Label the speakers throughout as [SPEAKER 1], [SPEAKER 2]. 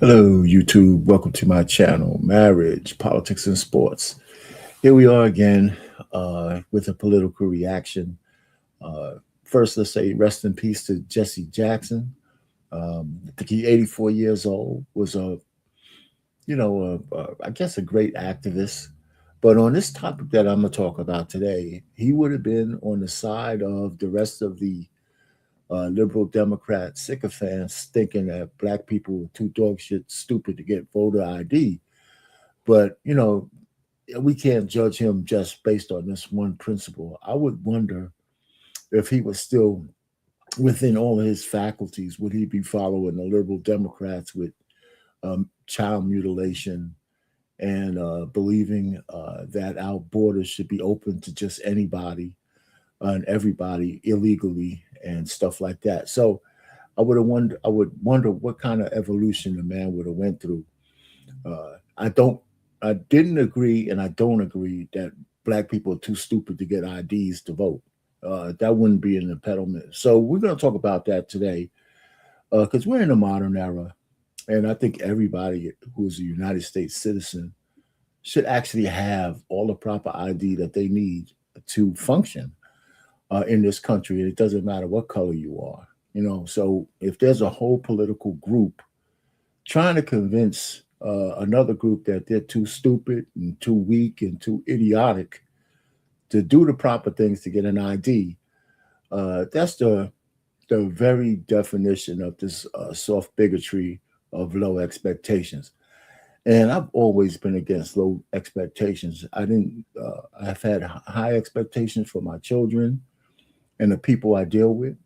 [SPEAKER 1] Hello, YouTube. Welcome to my channel, Marriage, Politics, and Sports. Here we are again with a political reaction. First, let's say rest in peace to Jesse Jackson. I think he's 84 years old, was I guess a great activist. But on this topic that I'm going to talk about today, he would have been on the side of the rest of the liberal Democrat sycophants thinking that black people were too dog shit stupid to get voter ID. But, we can't judge him just based on this one principle. I would wonder if he was still within all of his faculties, would he be following the liberal Democrats with child mutilation and believing that our borders should be open to just anybody and everybody illegally and stuff like that. So I would wonder what kind of evolution the man would have went through. I didn't agree, and I don't agree that black people are too stupid to get IDs to vote. That wouldn't be an impediment. So we're going to talk about that today because we're in a modern era, and I think everybody who's a United States citizen should actually have all the proper ID that they need to function in this country. It doesn't matter what color you are, So if there's a whole political group trying to convince another group that they're too stupid and too weak and too idiotic to do the proper things to get an ID, that's the very definition of this soft bigotry of low expectations. And I've always been against low expectations. I've had high expectations for my children and the people I deal with.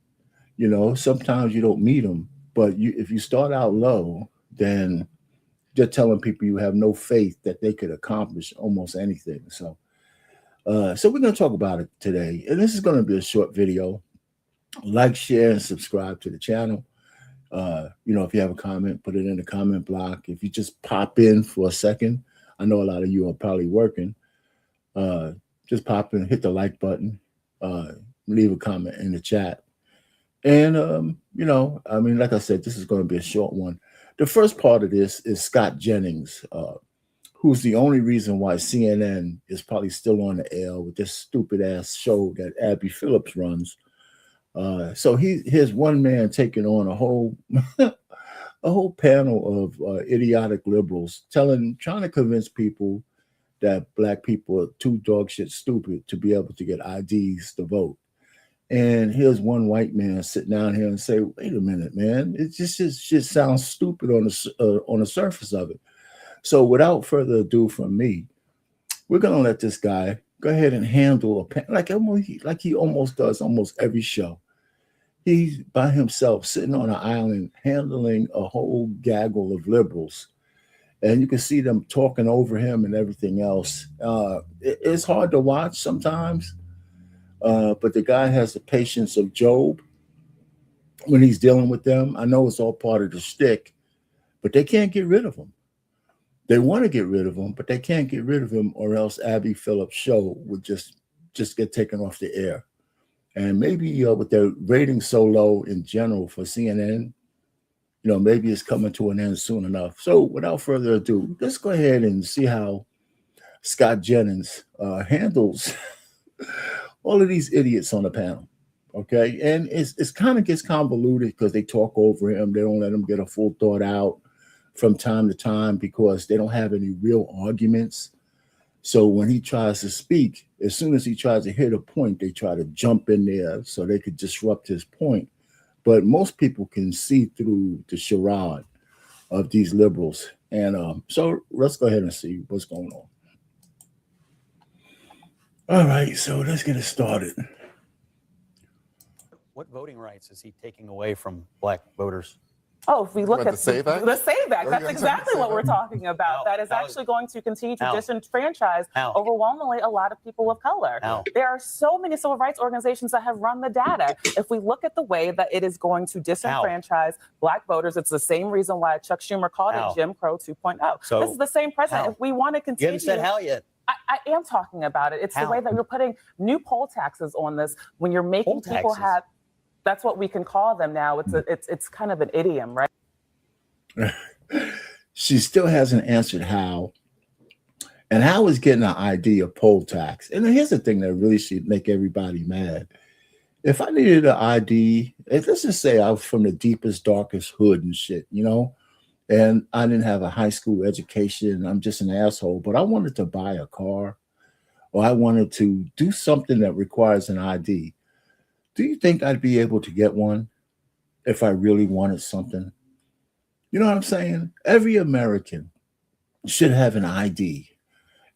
[SPEAKER 1] Sometimes you don't meet them, but if you start out low, then you're telling people you have no faith that they could accomplish almost anything. So we're going to talk about it today. And this is going to be a short video. Like, share, and subscribe to the channel. If you have a comment, put it in the comment block. If you just pop in for a second, I know a lot of you are probably working. Just pop in, hit the like button, leave a comment in the chat. And, like I said, this is going to be a short one. The first part of this is Scott Jennings, who's the only reason why CNN is probably still on the air with this stupid ass show that Abby Phillips runs. So here's one man taking on a whole a whole panel of idiotic liberals trying to convince people that black people are too dog shit stupid to be able to get IDs to vote. And here's one white man sit down here and say, "Wait a minute, man! It just sounds stupid on the surface of it." So without further ado from me, we're gonna let this guy go ahead and handle like he almost does almost every show. He's by himself sitting on an island handling a whole gaggle of liberals. And you can see them talking over him and everything else. It's hard to watch sometimes, but the guy has the patience of Job when he's dealing with them. I know it's all part of the shtick, but they can't get rid of him. They want to get rid of him, but they can't get rid of him, or else Abby Phillips' show would just get taken off the air. And maybe with their ratings so low in general for CNN, maybe it's coming to an end soon enough. So without further ado, let's go ahead and see how Scott Jennings handles all of these idiots on the panel. Okay. And it's kind of gets convoluted because they talk over him. They don't let him get a full thought out from time to time because they don't have any real arguments. So when he tries to speak, as soon as he tries to hit a point, they try to jump in there so they could disrupt his point. But most people can see through the charade of these liberals. And so let's go ahead and see what's going on. All right, so let's get it started.
[SPEAKER 2] What voting rights is he taking away from black voters?
[SPEAKER 3] Oh, if we look at
[SPEAKER 4] the SAVE Act?
[SPEAKER 3] The SAVE Act, that's exactly what we're talking about. That is actually going to continue to disenfranchise overwhelmingly a lot of people of color. There are so many civil rights organizations that have run the data. If we look at the way that it is going to disenfranchise black voters, it's the same reason why Chuck Schumer called it Jim Crow 2.0.
[SPEAKER 2] So,
[SPEAKER 3] this is the same president. If we want to continue...
[SPEAKER 2] You haven't said how yet.
[SPEAKER 3] I am talking about it. It's the way that you're putting new poll taxes on this when you're making people have... That's what we can call them now. It's kind of an idiom, right?
[SPEAKER 1] She still hasn't answered how. And how is getting an ID a poll tax? And here's the thing that really should make everybody mad. If I needed an ID, let's just say I was from the deepest, darkest hood and shit, and I didn't have a high school education. I'm just an asshole, but I wanted to buy a car or I wanted to do something that requires an ID. Do you think I'd be able to get one if I really wanted something? You know what I'm saying? Every American should have an ID.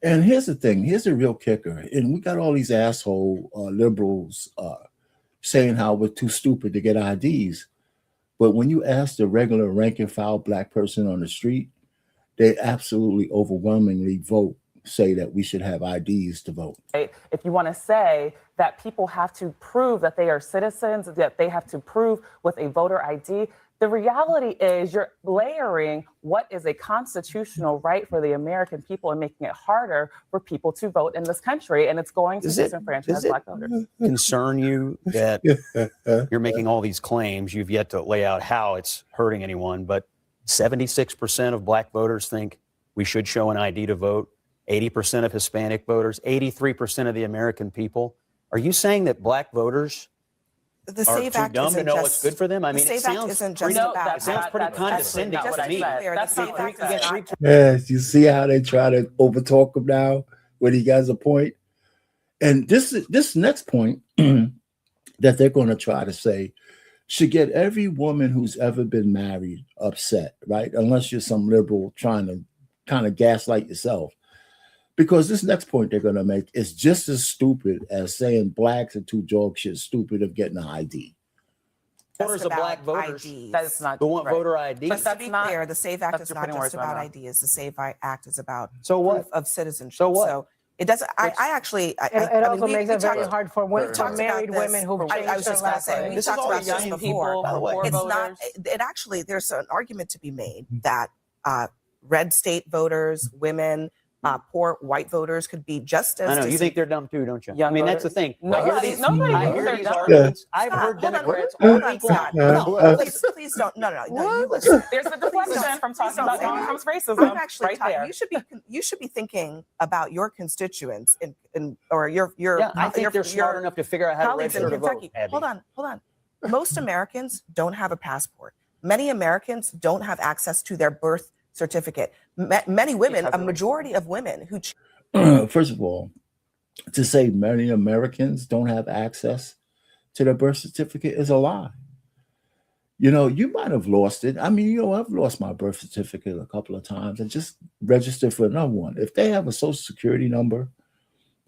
[SPEAKER 1] And here's the thing. Here's the real kicker. And we got all these asshole liberals saying how we're too stupid to get IDs. But when you ask the regular rank and file black person on the street, they absolutely overwhelmingly say that we should have IDs to vote.
[SPEAKER 3] If you want to say that people have to prove that they are citizens, that they have to prove with a voter ID, the reality is you're layering what is a constitutional right for the American people and making it harder for people to vote in this country. And it's going to disenfranchise black voters.
[SPEAKER 2] Concern you that you're making all these claims? You've yet to lay out how it's hurting anyone, but 76% of black voters think we should show an ID to vote. 80% of Hispanic voters, 83% of the American people. Are you saying that black voters
[SPEAKER 4] the SAVE Act
[SPEAKER 2] dumb to know what's good for them? I mean,
[SPEAKER 4] it sounds
[SPEAKER 2] pretty condescending to me.
[SPEAKER 1] Yes, you see how they try to overtalk him now when he has a point? And this next point that they're going to try to say should get every woman who's ever been married upset, right? Unless you're some liberal trying to kind of gaslight yourself. Because this next point they're going to make is just as stupid as saying blacks are too dog shit stupid of getting an ID.
[SPEAKER 2] Voters of black voters
[SPEAKER 3] that's not
[SPEAKER 2] who want voter ID.
[SPEAKER 4] But to be clear, the SAVE Act is not just about IDs. The SAVE Act is about
[SPEAKER 2] proof
[SPEAKER 4] of citizenship.
[SPEAKER 2] So
[SPEAKER 4] it doesn't.
[SPEAKER 5] It also makes it very hard for married women who've changed
[SPEAKER 4] I was just going to say, we talked about this before.
[SPEAKER 2] By the way.
[SPEAKER 4] It's not. It actually, there's an argument to be made that red state voters, women, poor white voters could be just as.
[SPEAKER 2] I know you think they're dumb too, don't you?
[SPEAKER 3] Young
[SPEAKER 2] I mean,
[SPEAKER 3] voters.
[SPEAKER 2] that's the thing.
[SPEAKER 3] Nobody
[SPEAKER 2] I hear these arguments. I've heard Democrats.
[SPEAKER 4] Please don't. No. Listen.
[SPEAKER 3] There's a deflection from talking about Donald Trump's racism.
[SPEAKER 4] I'm actually
[SPEAKER 3] there.
[SPEAKER 4] You should be thinking about your constituents or your.
[SPEAKER 2] I think they're smart enough to figure out how to register to vote.
[SPEAKER 4] Hold on. Most Americans don't have a passport. Many Americans don't have access to their birth certificate. Many women, a majority of women who.
[SPEAKER 1] First of all, to say many Americans don't have access to their birth certificate is a lie. You might have lost it. I mean, I've lost my birth certificate a couple of times and just registered for another one. If they have a social security number,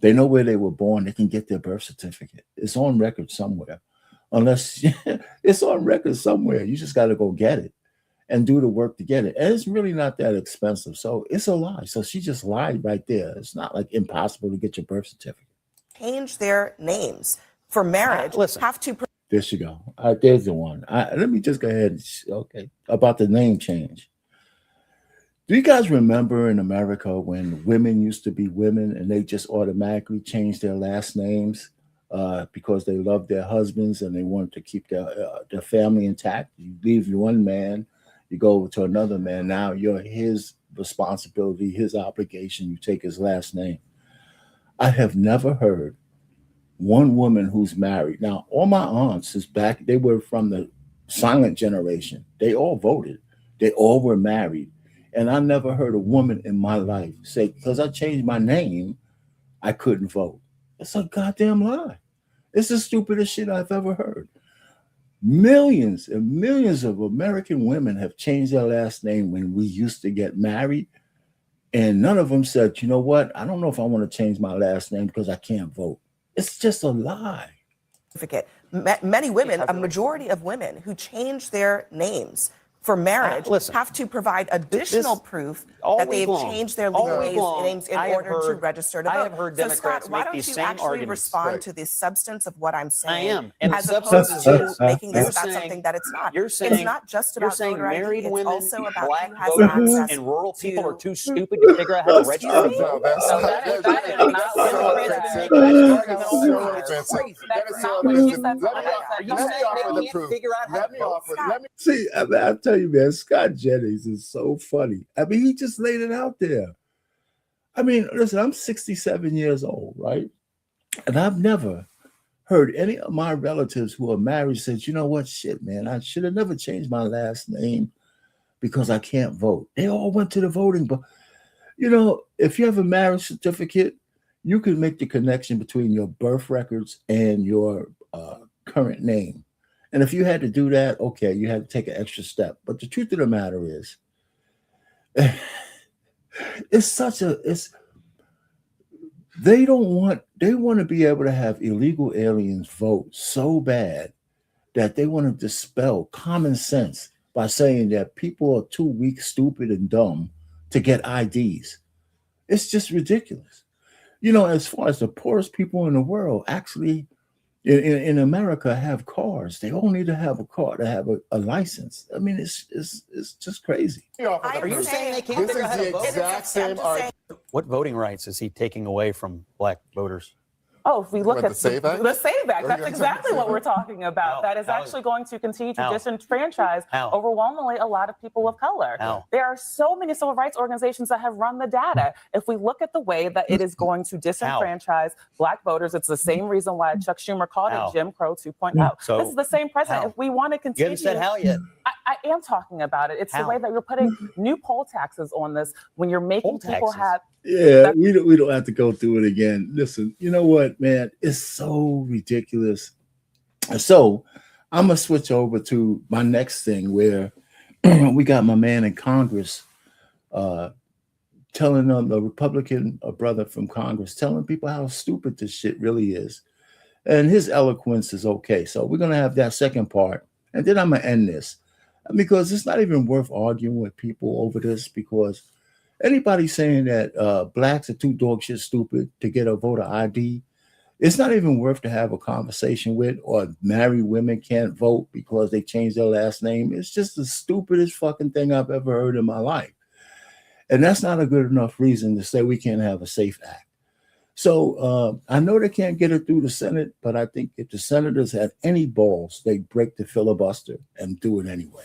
[SPEAKER 1] they know where they were born, they can get their birth certificate. It's on record somewhere. Unless it's on record somewhere. You just got to go get it and do the work to get it. And it's really not that expensive. So it's a lie. So she just lied right there. It's not like impossible to get your birth certificate.
[SPEAKER 4] Change their names for marriage. Have to.
[SPEAKER 1] There you go. There's the one. Let me just go ahead. About the name change. Do you guys remember in America when women used to be women and they just automatically changed their last names because they loved their husbands and they wanted to keep their family intact? You leave one man, you go over to another man. Now you're his responsibility, his obligation. You take his last name. I have never heard one woman who's married. Now, all my aunts is back. They were from the silent generation. They all voted. They all were married. And I never heard a woman in my life say, because I changed my name, I couldn't vote. It's a goddamn lie. It's the stupidest shit I've ever heard. Millions and millions of American women have changed their last name when we used to get married. And none of them said, you know what? I don't know if I want to change my last name because I can't vote. It's just a lie.
[SPEAKER 4] Many women, a majority of women who change their names for marriage have to provide additional proof that they've changed their legal names in order to register to vote.
[SPEAKER 2] I have heard Democrats
[SPEAKER 4] Scott,
[SPEAKER 2] make these same arguments.
[SPEAKER 4] Why don't you actually respond to the substance of what I'm saying?
[SPEAKER 2] I am. And
[SPEAKER 4] as opposed to making this about something that it's not.
[SPEAKER 2] You're saying,
[SPEAKER 4] it's not just about voter ID.
[SPEAKER 2] Married
[SPEAKER 4] it's
[SPEAKER 2] women,
[SPEAKER 4] also about
[SPEAKER 2] black
[SPEAKER 4] who has
[SPEAKER 2] voters,
[SPEAKER 4] access
[SPEAKER 2] and rural people are too stupid to figure out how to register to vote.
[SPEAKER 1] See, I tell tell you, man, Scott Jennings is so funny. I mean, he just laid it out there. I mean, listen, I'm 67 years old, right? And I've never heard any of my relatives who are married said, you know what, shit, man, I should have never changed my last name because I can't vote. They all went to the voting, but you know, if you have a marriage certificate, you can make the connection between your birth records and your current name. And if you had to do that, okay, you had to take an extra step. But the truth of the matter is, they want to be able to have illegal aliens vote so bad that they want to dispel common sense by saying that people are too weak, stupid, and dumb to get IDs. It's just ridiculous. You know, as far as the poorest people in the world, actually, in America, have cars. They all need to have a car to have a license. I mean, it's just crazy.
[SPEAKER 2] Are you saying they can't figure out how to vote?
[SPEAKER 6] Exact same argument.
[SPEAKER 2] What voting rights is he taking away from black voters?
[SPEAKER 3] Oh, if we look at
[SPEAKER 6] the SAVE Act?
[SPEAKER 3] The SAVE Act, that's exactly what we're talking about. That is actually going to continue to disenfranchise overwhelmingly a lot of people of color. There are so many civil rights organizations that have run the data. If we look at the way that it is going to disenfranchise black voters, it's the same reason why Chuck Schumer called it Jim Crow 2.0.
[SPEAKER 2] So,
[SPEAKER 3] this is the same president. If we want to continue,
[SPEAKER 2] you haven't said how yet.
[SPEAKER 3] I am talking about it. It's the way that you're putting new poll taxes on this when you're making people have.
[SPEAKER 1] Yeah, we don't have to go through it again. Listen, you know what, man? It's so ridiculous. So I'm gonna switch over to my next thing where we got my man in Congress telling the Republican brother from Congress, telling people how stupid this shit really is. And his eloquence is okay. So we're gonna have that second part, and then I'm gonna end this because it's not even worth arguing with people over this because anybody saying that blacks are too dog shit stupid to get a voter ID, it's not even worth to have a conversation with, or married women can't vote because they changed their last name. It's just the stupidest fucking thing I've ever heard in my life. And that's not a good enough reason to say we can't have a SAFE Act. So I know they can't get it through the Senate, but I think if the senators had any balls, they'd break the filibuster and do it anyway.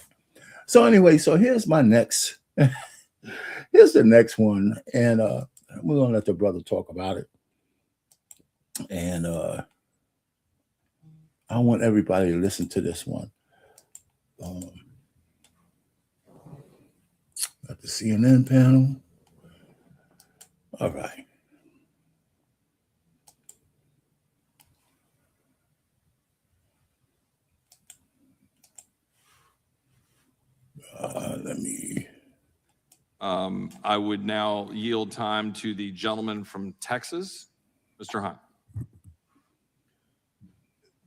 [SPEAKER 1] So anyway, so here's my next... Here's the next one, and we're gonna let the brother talk about it. And I want everybody to listen to this one. Got the CNN panel. All right. Let me.
[SPEAKER 7] I would now yield time to the gentleman from Texas, Mr. Hunt.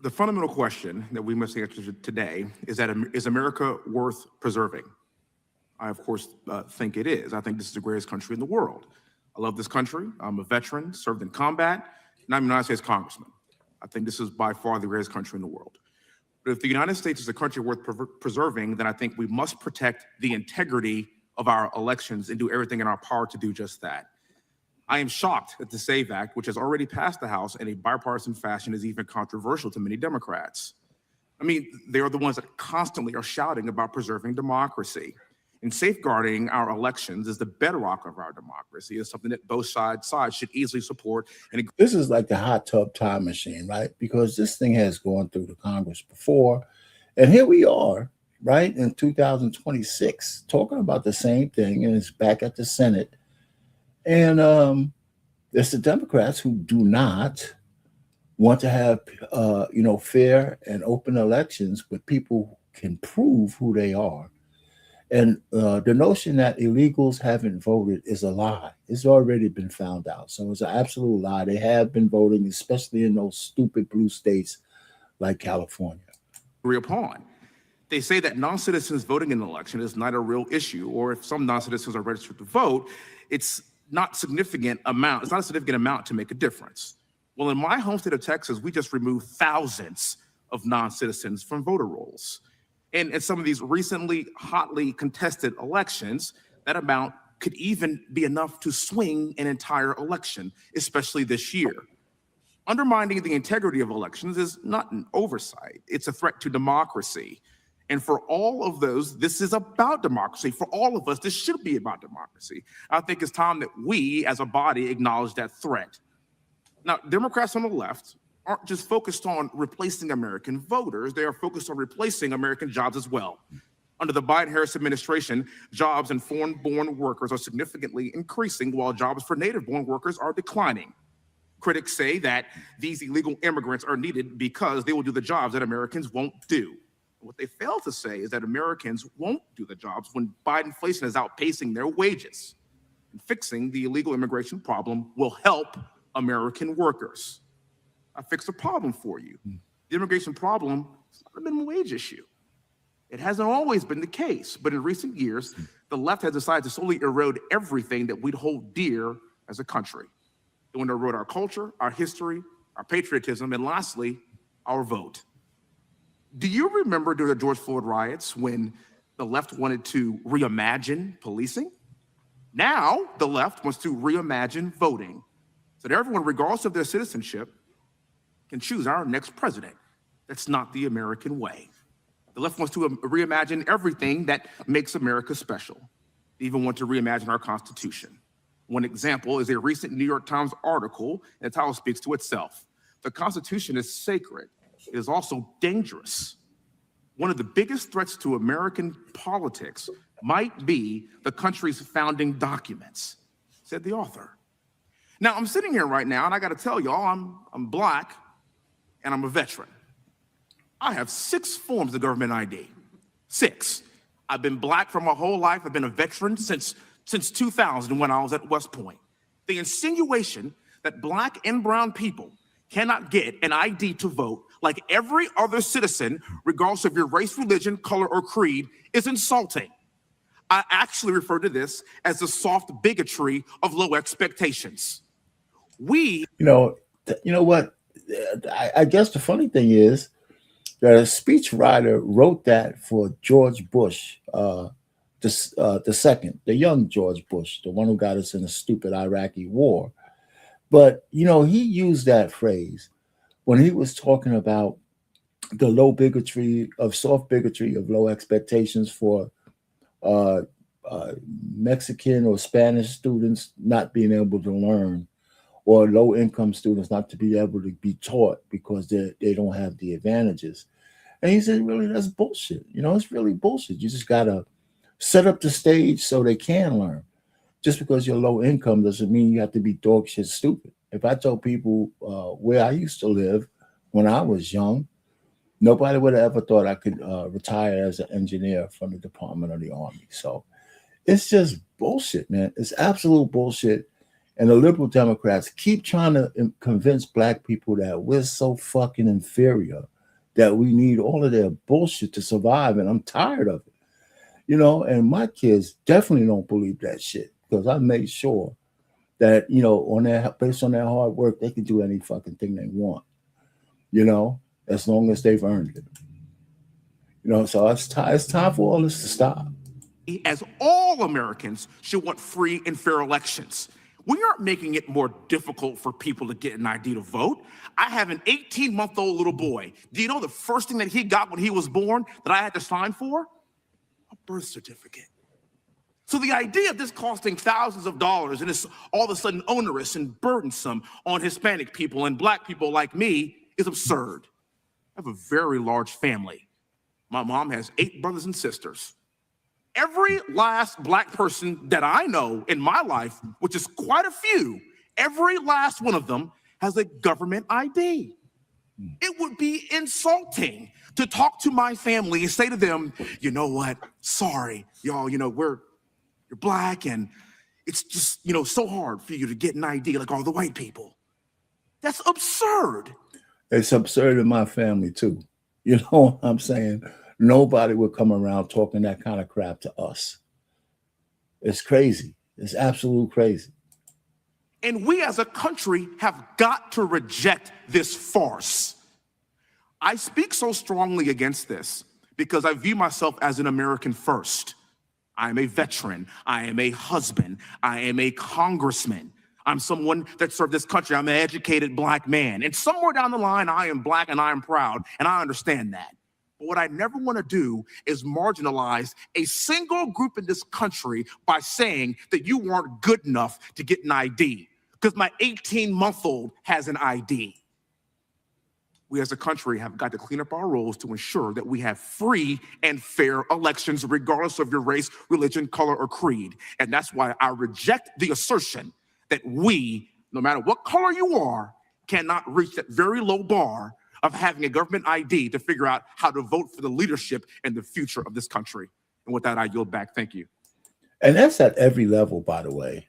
[SPEAKER 8] The fundamental question that we must answer today is America worth preserving? I, of course, think it is. I think this is the greatest country in the world. I love this country. I'm a veteran, served in combat, and I'm a United States congressman. I think this is by far the greatest country in the world. But if the United States is a country worth preserving, then I think we must protect the integrity of our elections and do everything in our power to do just that. I am shocked that the SAVE Act, which has already passed the House in a bipartisan fashion, is even controversial to many Democrats. I mean, they are the ones that constantly are shouting about preserving democracy. And safeguarding our elections is the bedrock of our democracy. It's something that both sides should easily support. And
[SPEAKER 1] this is like the hot tub time machine, right? Because this thing has gone through the Congress before. And here we are, right, in 2026, talking about the same thing, and it's back at the Senate. And it's the Democrats who do not want to have, fair and open elections where people can prove who they are. And the notion that illegals haven't voted is a lie. It's already been found out. So it's an absolute lie. They have been voting, especially in those stupid blue states like California.
[SPEAKER 8] Agree upon. They say that non-citizens voting in an election is not a real issue, or if some non-citizens are registered to vote, it's not a significant amount to make a difference. Well, in my home state of Texas, we just removed thousands of non-citizens from voter rolls. And in some of these recently hotly contested elections, that amount could even be enough to swing an entire election, especially this year. Undermining the integrity of elections is not an oversight. It's a threat to democracy. And for all of those, this is about democracy. For all of us, this should be about democracy. I think it's time that we, as a body, acknowledge that threat. Now, Democrats on the left aren't just focused on replacing American voters. They are focused on replacing American jobs as well. Under the Biden-Harris administration, jobs in foreign-born workers are significantly increasing, while jobs for native-born workers are declining. Critics say that these illegal immigrants are needed because they will do the jobs that Americans won't do. What they fail to say is that Americans won't do the jobs when Biden inflation is outpacing their wages. And fixing the illegal immigration problem will help American workers. I fixed a problem for you. The immigration problem is not a minimum wage issue. It hasn't always been the case, but in recent years, the left has decided to slowly erode everything that we'd hold dear as a country. They want to erode our culture, our history, our patriotism, and lastly, our vote. Do you remember during the George Floyd riots when the left wanted to reimagine policing? Now the left wants to reimagine voting so that everyone, regardless of their citizenship, can choose our next president. That's not the American way. The left wants to reimagine everything that makes America special. They even want to reimagine our Constitution. One example is a recent New York Times article, and the title speaks to itself. The Constitution is sacred. It is also dangerous. One of the biggest threats to American politics might be the country's founding documents, said the author. Now, I'm sitting here right now, and I got to tell y'all, I'm Black, and I'm a veteran. I have 6 forms of government ID. 6. I've been Black for my whole life. I've been a veteran since 2000 when I was at West Point. The insinuation that Black and brown people cannot get an ID to vote like every other citizen, regardless of your race, religion, color, or creed, is insulting. I actually refer to this as the soft bigotry of low expectations. You
[SPEAKER 1] know what? I guess the funny thing is that a speechwriter wrote that for George Bush, the second, the young George Bush, the one who got us in a stupid Iraqi war. But, he used that phrase when he was talking about the soft bigotry of low expectations for Mexican or Spanish students not being able to learn, or low-income students not to be able to be taught because they don't have the advantages. And he said, really, that's bullshit. It's really bullshit. You just got to set up the stage so they can learn. Just because you're low income doesn't mean you have to be dog shit stupid. If I told people where I used to live when I was young, nobody would have ever thought I could retire as an engineer from the Department of the Army. So it's just bullshit, man. It's absolute bullshit. And the liberal Democrats keep trying to convince Black people that we're so fucking inferior that we need all of their bullshit to survive. And I'm tired of it. And my kids definitely don't believe that shit, because I made sure that, based on their hard work, they can do any fucking thing they want, as long as they've earned it. So it's time for all this to stop.
[SPEAKER 8] As all Americans should want free and fair elections. We aren't making it more difficult for people to get an ID to vote. I have an 18-month-old little boy. Do you know the first thing that he got when he was born that I had to sign for? A birth certificate. So the idea of this costing thousands of dollars and it's all of a sudden onerous and burdensome on Hispanic people and Black people like me is absurd. I have a very large family. My mom has 8 brothers and sisters. Every last Black person that I know in my life, which is quite a few, every last one of them has a government ID. It would be insulting to talk to my family and say to them, you know what, sorry, y'all, you're Black and it's just, so hard for you to get an ID like all the white people. That's absurd.
[SPEAKER 1] It's absurd in my family too. You know what I'm saying? Nobody would come around talking that kind of crap to us. It's crazy. It's absolute crazy.
[SPEAKER 8] And we as a country have got to reject this farce. I speak so strongly against this because I view myself as an American first. I am a veteran. I am a husband. I am a congressman. I'm someone that served this country. I'm an educated Black man. And somewhere down the line, I am Black and I am proud. And I understand that. But what I never want to do is marginalize a single group in this country by saying that you weren't good enough to get an ID, because my 18-month-old has an ID. We as a country have got to clean up our rules to ensure that we have free and fair elections, regardless of your race, religion, color, or creed. And that's why I reject the assertion that we, no matter what color you are, cannot reach that very low bar of having a government ID to figure out how to vote for the leadership and the future of this country. And with that, I yield back. Thank you.
[SPEAKER 1] And that's at every level, by the way,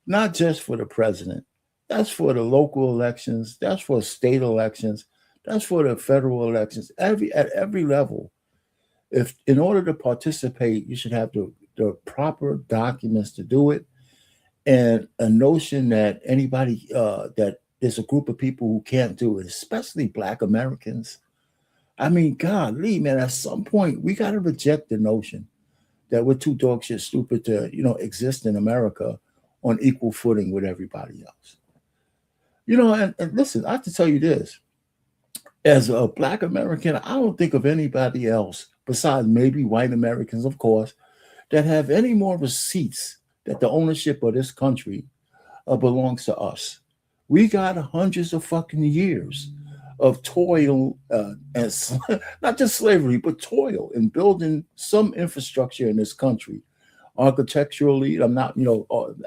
[SPEAKER 1] not just for the president. That's for the local elections. That's for state elections. That's for the federal elections. At every level, if in order to participate, you should have the proper documents to do it, and a notion that anybody that there's a group of people who can't do it, especially Black Americans. I mean, golly, man, at some point we got to reject the notion that we're too dog shit stupid to, exist in America on equal footing with everybody else. And listen, I have to tell you this. As a Black American, I don't think of anybody else besides maybe white Americans, of course, that have any more receipts that the ownership of this country belongs to us. We got hundreds of fucking years of toil and not just slavery, but toil in building some infrastructure in this country, architecturally. I'm not,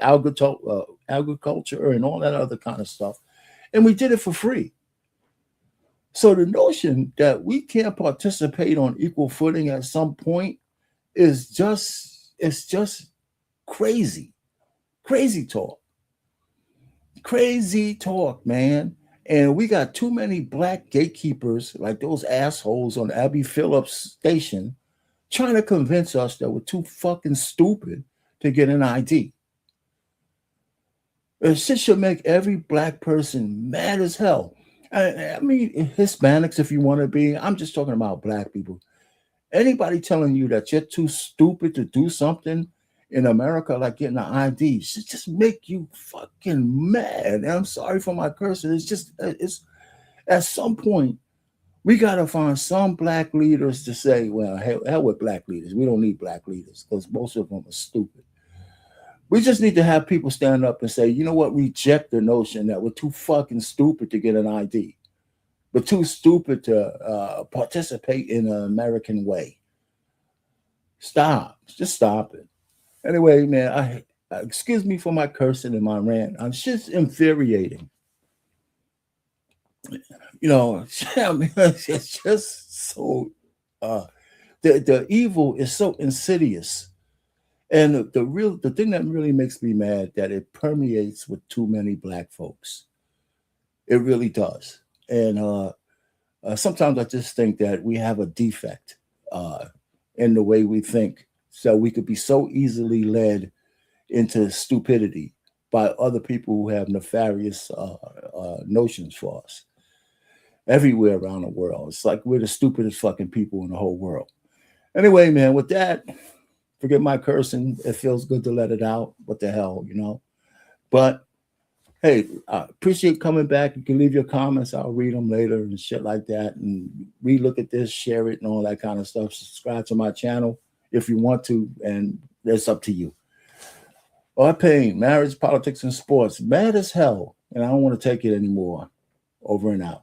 [SPEAKER 1] agriculture and all that other kind of stuff, and we did it for free. So the notion that we can't participate on equal footing at some point is just crazy talk. Crazy talk, man. And we got too many Black gatekeepers like those assholes on Abby Phillips station trying to convince us that we're too fucking stupid to get an ID. This shit should make every Black person mad as hell. I mean, Hispanics, if you want to be. I'm just talking about Black people. Anybody telling you that you're too stupid to do something in America, like getting an ID, should just make you fucking mad. And I'm sorry for my cursing. It's at some point, we got to find some Black leaders to say, well, hell with Black leaders. We don't need Black leaders because most of them are stupid. We just need to have people stand up and say, you know what, reject the notion that we're too fucking stupid to get an ID. We're too stupid to participate in an American way. Just stop it. Anyway, man, excuse me for my cursing and my rant. It's just infuriating. It's just so, the evil is so insidious. And the thing that really makes me mad, that it permeates with too many Black folks. It really does. And sometimes I just think that we have a defect in the way we think. So we could be so easily led into stupidity by other people who have nefarious notions for us. Everywhere around the world. It's like we're the stupidest fucking people in the whole world. Anyway, man, with that, forget my cursing. It feels good to let it out. What the hell, But hey, I appreciate coming back. You can leave your comments. I'll read them later and shit like that. And relook at this, share it, and all that kind of stuff. Subscribe to my channel if you want to, and that's up to you. Pain, marriage, politics, and sports. Mad as hell. And I don't want to take it anymore. Over and out.